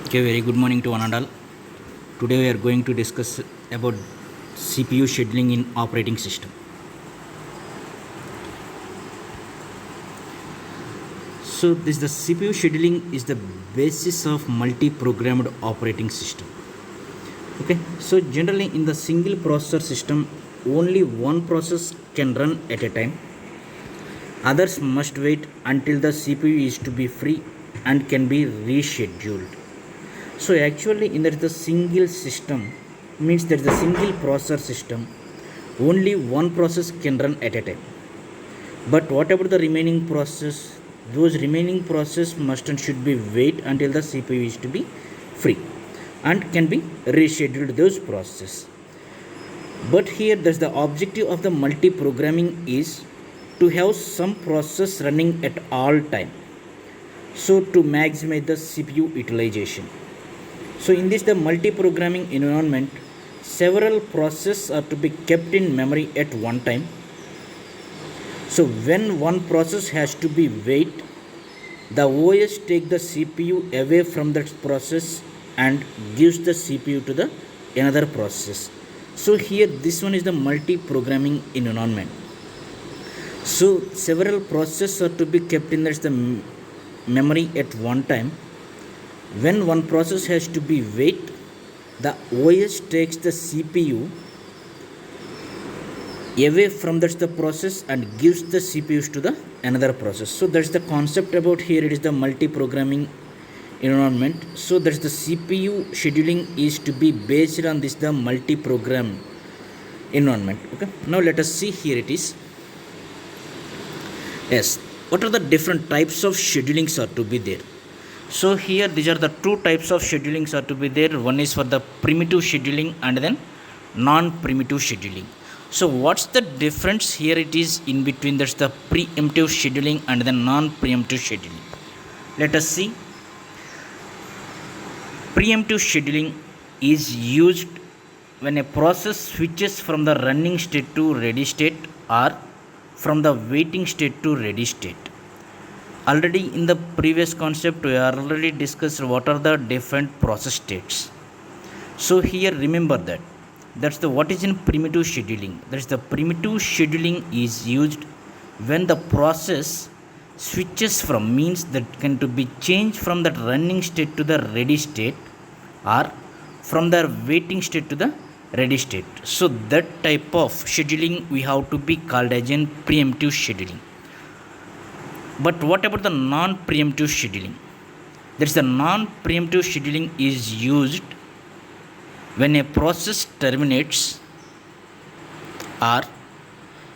Okay, very good morning to one and all. Today we are going to discuss about CPU scheduling in operating system. So this the CPU scheduling is the basis of multi-programmed operating system. Okay, so generally in the single processor system, only one process can run at a time. Others must wait until the CPU is to be free and can be rescheduled. So actually in the single system means that the single processor system only one process can run at a time. But what about the remaining process? Those remaining process must and should be wait until the CPU is to be free and can be rescheduled those processes. But here that's the objective of the multi-programming is to have some process running at all time. So to maximize the CPU utilization. So in this the multi-programming environment, several processes are to be kept in memory at one time. So when one process has to be wait, the OS take the CPU away from that process and gives the CPU to the another process. So here this one is the multi-programming environment. So several processes are to be kept in the memory at one time. When one process has to be wait, the OS takes the CPU away from the process and gives the CPUs to the another process. So that's the concept about here. It is the multi-programming environment. So that's the CPU scheduling is to be based on this the multi-program environment. Okay. Now let us see here it is. Yes. What are the different types of schedulings are to be there? So here these are the two types of schedulings are to be there. One is for the primitive scheduling and then non-primitive scheduling. So what's the difference here? It is in between that's the preemptive scheduling and the non-preemptive scheduling. Let us see. Preemptive scheduling is used when a process switches from the running state to ready state or from the waiting state to ready state. Already in the previous concept we already discussed what are the different process states. So here remember that's the what is in primitive scheduling. That's the primitive scheduling is used when the process switches from means that can to be changed from the running state to the ready state or from the waiting state to the ready state. So that type of scheduling we have to be called as in preemptive scheduling. But what about the non-preemptive scheduling? That's the non-preemptive scheduling is used when a process terminates or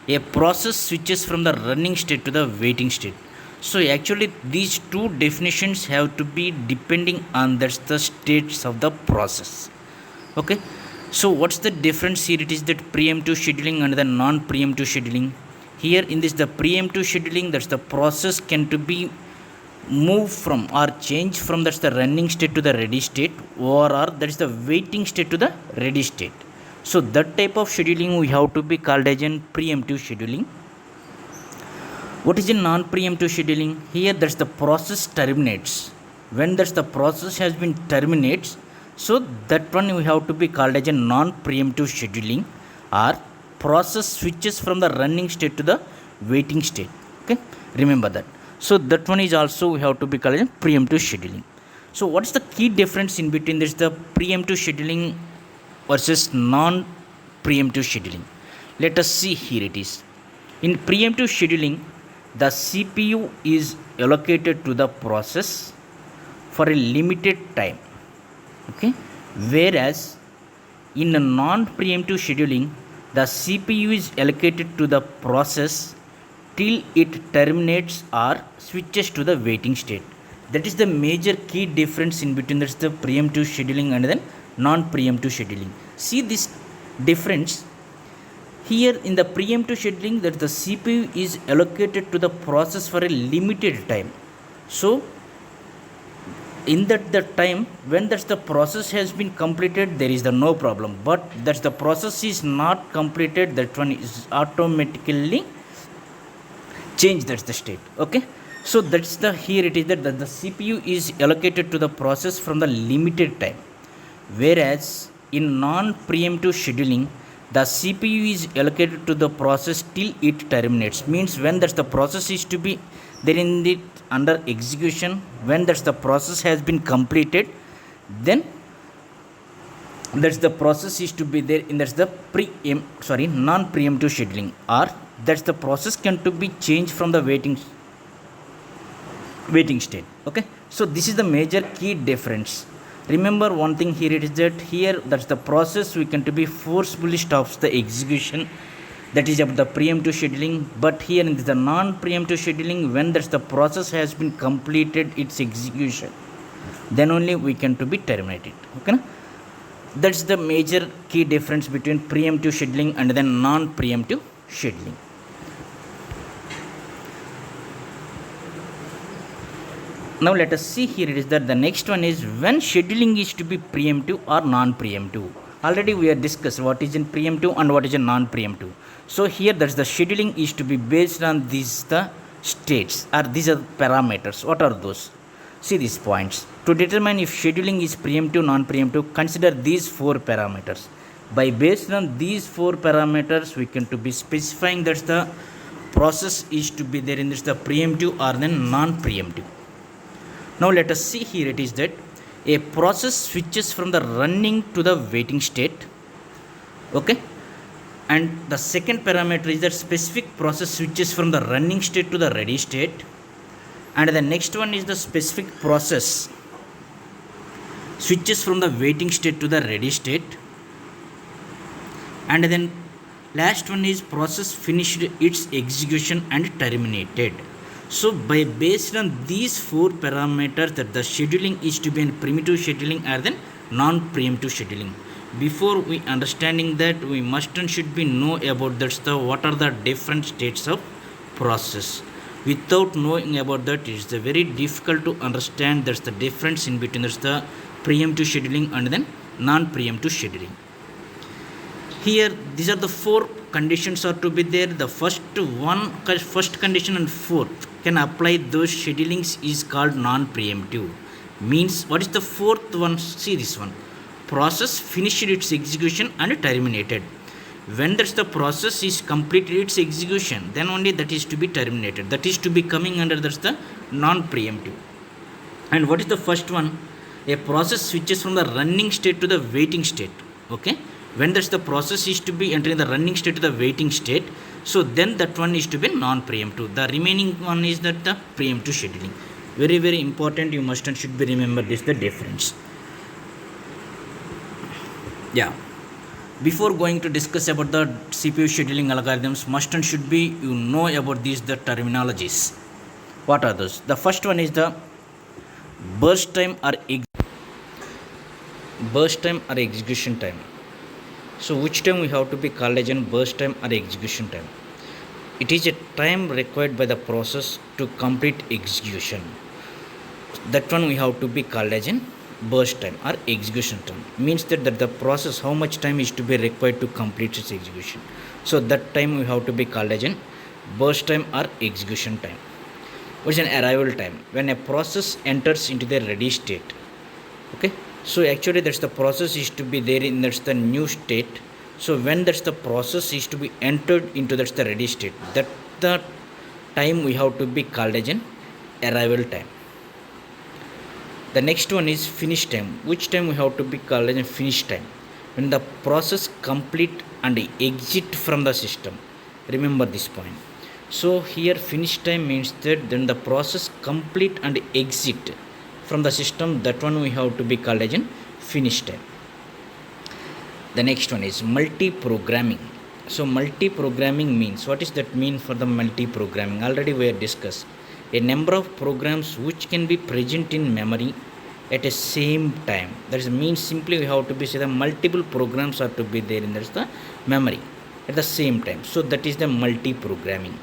a process switches from the running state to the waiting state. So actually these two definitions have to be depending on that's the states of the process. Okay. So what's the difference here? It is that preemptive scheduling and the non-preemptive scheduling. Here in this the preemptive scheduling, that's the process can to be moved from or change from that's the running state to the ready state or that's the waiting state to the ready state. So that type of scheduling we have to be called as in preemptive scheduling. What is in non-preemptive scheduling? Here that's the process terminates. When that's the process has been terminates, so that one we have to be called as a non-preemptive scheduling or process switches from the running state to the waiting state. Okay, remember that. So that one is also we have to be called preemptive scheduling. So what's the key difference in between this the preemptive scheduling versus non-preemptive scheduling? Let us see here it is. In preemptive scheduling, the CPU is allocated to the process for a limited time. Okay, whereas in a non-preemptive scheduling, the CPU is allocated to the process till it terminates or switches to the waiting state. That is the major key difference in between that's the preemptive scheduling and then non-preemptive scheduling. See this difference here in the preemptive scheduling that the CPU is allocated to the process for a limited time. So in the time when that's the process has been completed, there is the no problem, but that's the process is not completed, that one is automatically changed, that's the state. Okay, So that's the here it is that the CPU is allocated to the process from the limited time, whereas in non-preemptive scheduling the CPU is allocated to the process till it terminates. Means when that's the process is to be there in it under execution, when that's the process has been completed, then that's the process is to be there in that's the non-preemptive scheduling, or that's the process can to be changed from the waiting state. Okay, so this is the major key difference. Remember one thing here, it is that here that's the process we can to be forcefully stops the execution, that is about the preemptive scheduling. But here in the non-preemptive scheduling, when that's the process has been completed its execution, then only we can to be terminated. Okay, that's the major key difference between preemptive scheduling and then non-preemptive scheduling. Now let us see here, it is that the next one is when scheduling is to be preemptive or non-preemptive. Already we have discussed what is in preemptive and what is in non-preemptive. So here that's the scheduling is to be based on these the states, or these are parameters. What are those? See these points. To determine if scheduling is preemptive non-preemptive, consider these four parameters. By based on these four parameters, we can to be specifying that the process is to be there in this the preemptive or then non-preemptive. Now let us see here, it is that a process switches from the running to the waiting state. Okay, and the second parameter is that specific process switches from the running state to the ready state, and the next one is the specific process switches from the waiting state to the ready state, and then last one is process finished its execution and terminated. So by based on these four parameters, that the scheduling is to be in primitive scheduling or then non-preemptive scheduling. Before we understanding that, we must and should be know about that's the what are the different states of process. Without knowing about that, it's very difficult to understand that's the difference in between that's the preemptive scheduling and then non-preemptive scheduling. Here these are the four conditions are to be there. The first condition and fourth can apply those schedulings is called non-preemptive. Means what is the fourth one? See this one. Process finished its execution and terminated. When that's the process is completed its execution, then only that is to be terminated. That is to be coming under that's the non-preemptive. And what is the first one? A process switches from the running state to the waiting state. Okay, when that's the process is to be entering the running state to the waiting state, so then that one is to be non-preemptive. The remaining one is that the preemptive scheduling. Very very important, you must and should be remember this the difference. Yeah, before going to discuss about the CPU scheduling algorithms, must and should be you know about these the terminologies. What are those? The first one is the burst time or execution time. So which time we have to be called as in burst time or execution time? It is a time required by the process to complete execution. That one we have to be called as in burst time or execution time. Means that the process, how much time is to be required to complete its execution. So that time we have to be called as in burst time or execution time. Which is an arrival time, when a process enters into the ready state. Okay, so actually that's the process is to be there in that's the new state. So when that's the process is to be entered into that's the ready state, that the time we have to be called as an arrival time. The next one is finish time. Which time we have to be called as a finish time? When the process complete and exit from the system. Remember this point. So here finish time means that then the process complete and exit from the system, that one we have to be called as in finish time. The next one is multi-programming. So multi-programming means, what is that mean for the multi-programming? Already we have discussed a number of programs which can be present in memory at a same time. That is means simply we have to be say the multiple programs are to be there in the memory at the same time. So that is the multi-programming.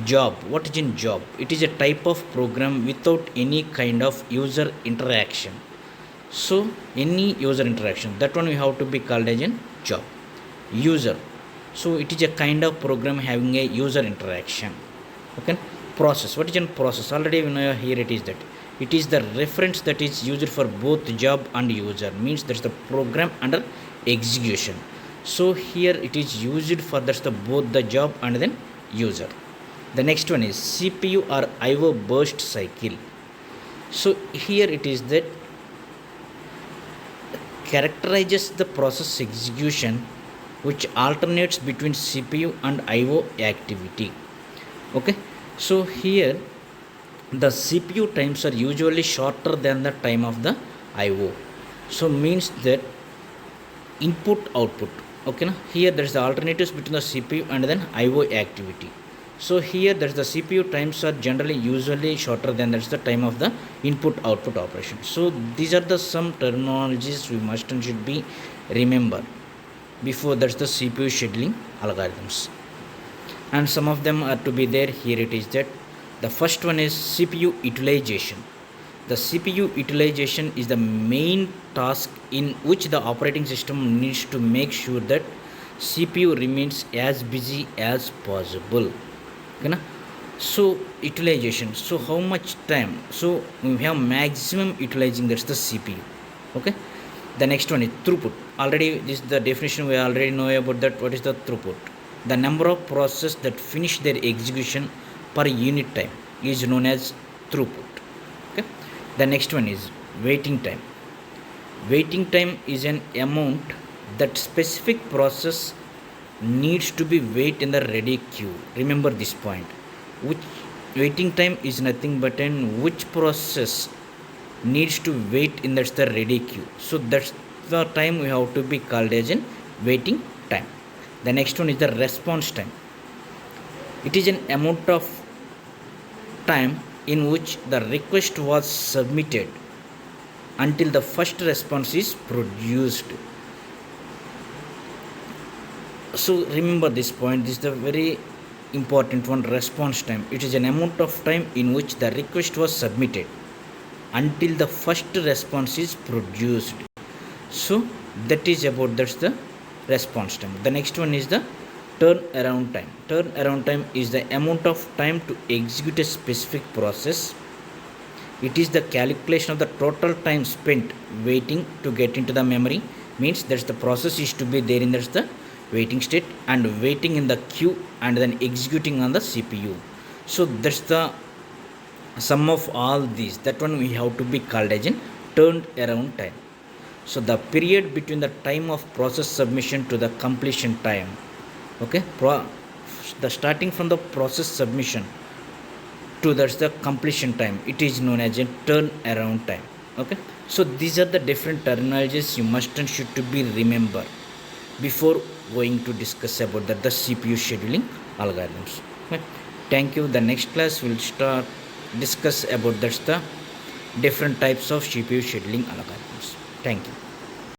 Job. What is in job? It is a type of program without any kind of user interaction. So any user interaction, that one we have to be called as in job. User. So it is a kind of program having a user interaction. Okay. Process. What is a process? Already we know here it is that it is the reference that is used for both job and user, means that's the program under execution. So here it is used for that's the both the job and then user. The next one is CPU or IO burst cycle. So here it is that characterizes the process execution which alternates between CPU and IO activity. Okay, so here the CPU times are usually shorter than the time of the IO. So means that input output. Okay, here there is the alternatives between the CPU and then IO activity. So here there is the CPU times are generally usually shorter than that's the time of the input output operation. So these are the some terminologies we must and should be remember before that's the CPU scheduling algorithms, and some of them are to be there. Here it is that the first one is CPU utilization. The CPU utilization is the main task in which the operating system needs to make sure that CPU remains as busy as possible. Okay, so utilization, so how much time, so we have maximum utilizing, that's the CPU. Okay, the next one is throughput. Already this is the definition we already know about that. What is the throughput? The number of processes that finish their execution per unit time is known as throughput. Okay, the next one is waiting time. Waiting time is an amount that specific process needs to be wait in the ready queue. Remember this point, which waiting time is nothing but in which process needs to wait in that's the ready queue. So that's the time we have to be called as in waiting time. The next one is the response time. It is an amount of time in which the request was submitted until the first response is produced. So remember this point, this is the very important one, response time. It is an amount of time in which the request was submitted until the first response is produced. So that is about, that's the response time. The next one is the turnaround time. Turnaround time is the amount of time to execute a specific process. It is the calculation of the total time spent waiting to get into the memory, means that's the process is to be there in that's the waiting state and waiting in the queue and then executing on the CPU. So that's the sum of all these, that one we have to be called as in turned around time. So the period between the time of process submission to the completion time. Okay, the starting from the process submission to that's the completion time, it is known as a turnaround time. Okay, so these are the different terminologies you must and should to be remember before going to discuss about the CPU scheduling algorithms. Okay. Thank you. The next class will start discuss about that's the different types of CPU scheduling algorithms. Thank you.